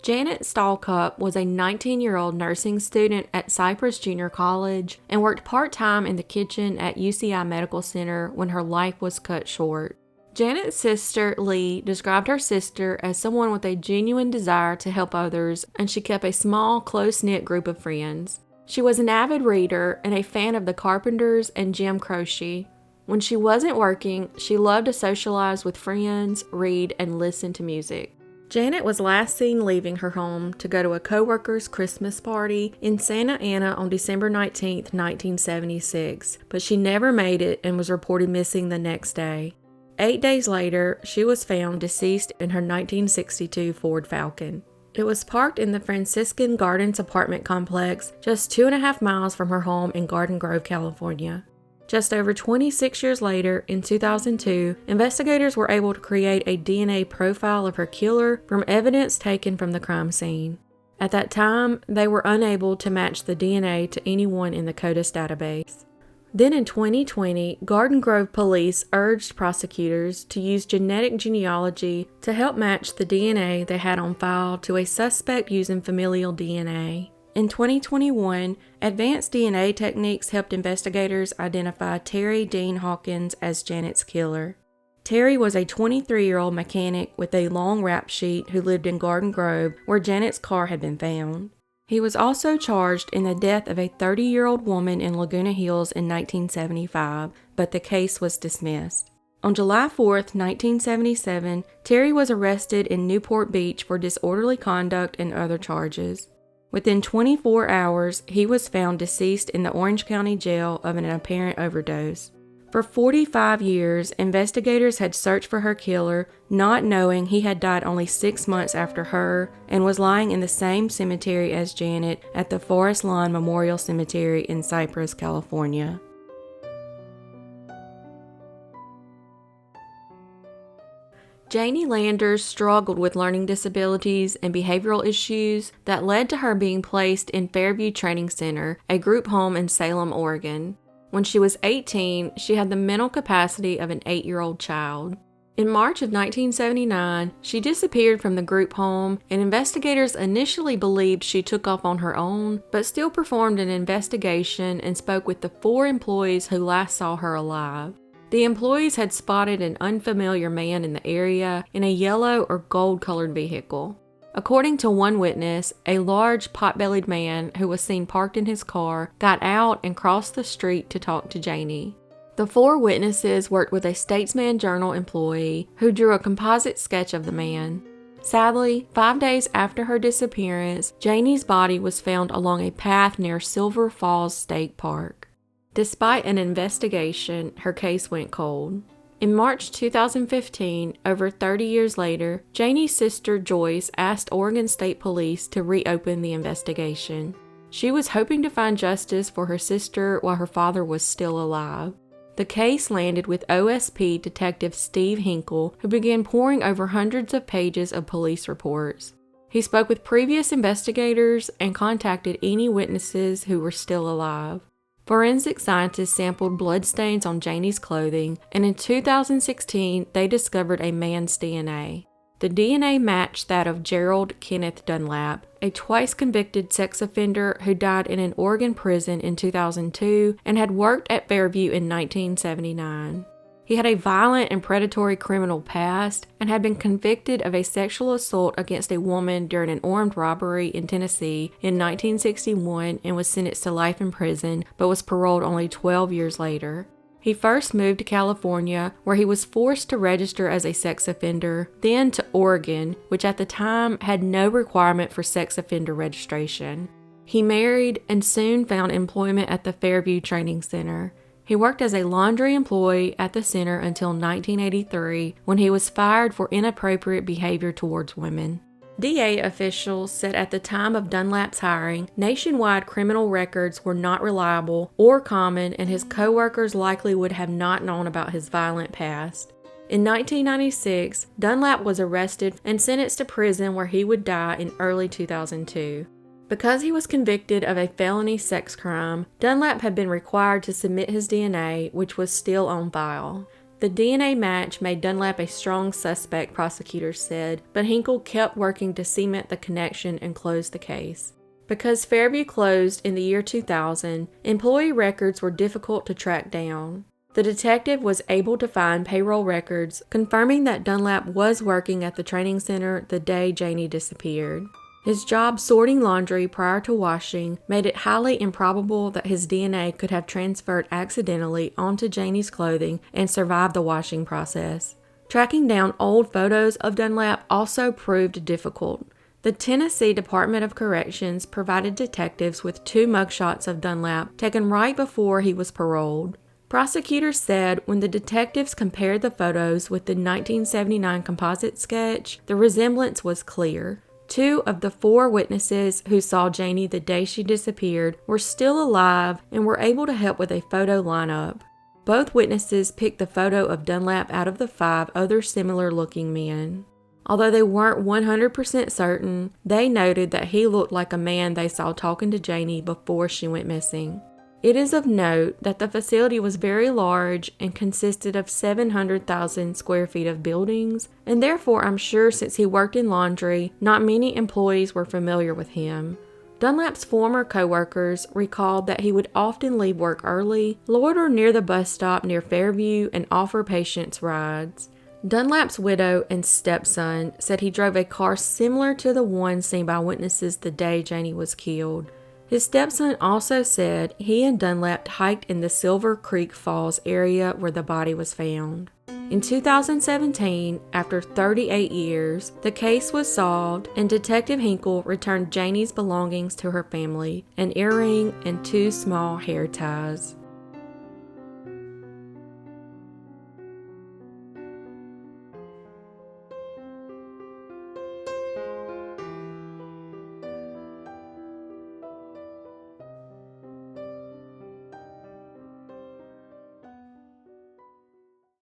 Janet Stallcup was a 19-year-old nursing student at Cypress Junior College and worked part-time in the kitchen at UCI Medical Center when her life was cut short. Janet's sister, Lee, described her sister as someone with a genuine desire to help others, and she kept a small, close-knit group of friends. She was an avid reader and a fan of the Carpenters and Jim Croce. When she wasn't working, she loved to socialize with friends, read, and listen to music. Janet was last seen leaving her home to go to a co-worker's Christmas party in Santa Ana on December 19, 1976, but she never made it and was reported missing the next day. 8 days later, she was found deceased in her 1962 Ford Falcon. It was parked in the Franciscan Gardens apartment complex just 2.5 miles from her home in Garden Grove, California. Just over 26 years later, in 2002, investigators were able to create a DNA profile of her killer from evidence taken from the crime scene. At that time, they were unable to match the DNA to anyone in the CODIS database. Then in 2020, Garden Grove police urged prosecutors to use genetic genealogy to help match the DNA they had on file to a suspect using familial DNA. In 2021, advanced DNA techniques helped investigators identify Terry Dean Hawkins as Janet's killer. Terry was a 23-year-old mechanic with a long rap sheet who lived in Garden Grove, where Janet's car had been found. He was also charged in the death of a 30-year-old woman in Laguna Hills in 1975, but the case was dismissed. On July 4, 1977, Terry was arrested in Newport Beach for disorderly conduct and other charges. Within 24 hours, he was found deceased in the Orange County Jail of an apparent overdose. For 45 years, investigators had searched for her killer, not knowing he had died only 6 months after her and was lying in the same cemetery as Janet at the Forest Lawn Memorial Cemetery in Cypress, California. Janie Landers struggled with learning disabilities and behavioral issues that led to her being placed in Fairview Training Center, a group home in Salem, Oregon. When she was 18, she had the mental capacity of an 8-year-old child. In March of 1979, she disappeared from the group home, and investigators initially believed she took off on her own, but still performed an investigation and spoke with the 4 employees who last saw her alive. The employees had spotted an unfamiliar man in the area in a yellow or gold-colored vehicle. According to one witness, a large, pot-bellied man who was seen parked in his car got out and crossed the street to talk to Janie. The 4 witnesses worked with a Statesman Journal employee who drew a composite sketch of the man. Sadly, 5 days after her disappearance, Janie's body was found along a path near Silver Falls State Park. Despite an investigation, her case went cold. In March 2015, over 30 years later, Janie's sister Joyce asked Oregon State Police to reopen the investigation. She was hoping to find justice for her sister while her father was still alive. The case landed with OSP Detective Steve Hinkle, who began poring over hundreds of pages of police reports. He spoke with previous investigators and contacted any witnesses who were still alive. Forensic scientists sampled bloodstains on Janie's clothing, and in 2016, they discovered a man's DNA. The DNA matched that of Gerald Kenneth Dunlap, a twice-convicted sex offender who died in an Oregon prison in 2002 and had worked at Fairview in 1979. He had a violent and predatory criminal past and had been convicted of a sexual assault against a woman during an armed robbery in Tennessee in 1961 and was sentenced to life in prison, but was paroled only 12 years later. He first moved to California, where he was forced to register as a sex offender, then to Oregon, which at the time had no requirement for sex offender registration. He married and soon found employment at the Fairview Training Center. He worked as a laundry employee at the center until 1983, when he was fired for inappropriate behavior towards women. DA officials said at the time of Dunlap's hiring, nationwide criminal records were not reliable or common, and his co-workers likely would have not known about his violent past. In 1996, Dunlap was arrested and sentenced to prison where he would die in early 2002. Because he was convicted of a felony sex crime, Dunlap had been required to submit his DNA, which was still on file. The DNA match made Dunlap a strong suspect, prosecutors said, but Hinkle kept working to cement the connection and close the case. Because Fairview closed in the year 2000, employee records were difficult to track down. The detective was able to find payroll records confirming that Dunlap was working at the training center the day Janie disappeared. His job sorting laundry prior to washing made it highly improbable that his DNA could have transferred accidentally onto Janie's clothing and survived the washing process. Tracking down old photos of Dunlap also proved difficult. The Tennessee Department of Corrections provided detectives with 2 mugshots of Dunlap taken right before he was paroled. Prosecutors said when the detectives compared the photos with the 1979 composite sketch, the resemblance was clear. 2 of the 4 witnesses who saw Janie the day she disappeared were still alive and were able to help with a photo lineup. Both witnesses picked the photo of Dunlap out of the 5 other similar-looking men. Although they weren't 100% certain, they noted that he looked like a man they saw talking to Janie before she went missing. It is of note that the facility was very large and consisted of 700,000 square feet of buildings, and therefore I'm sure since he worked in laundry, not many employees were familiar with him. Dunlap's former co-workers recalled that he would often leave work early, loiter near the bus stop near Fairview, and offer patients rides. Dunlap's widow and stepson said he drove a car similar to the one seen by witnesses the day Janie was killed. His stepson also said he and Dunlap hiked in the Silver Creek Falls area where the body was found. In 2017, after 38 years, the case was solved and Detective Hinkle returned Janie's belongings to her family, an earring and 2 small hair ties.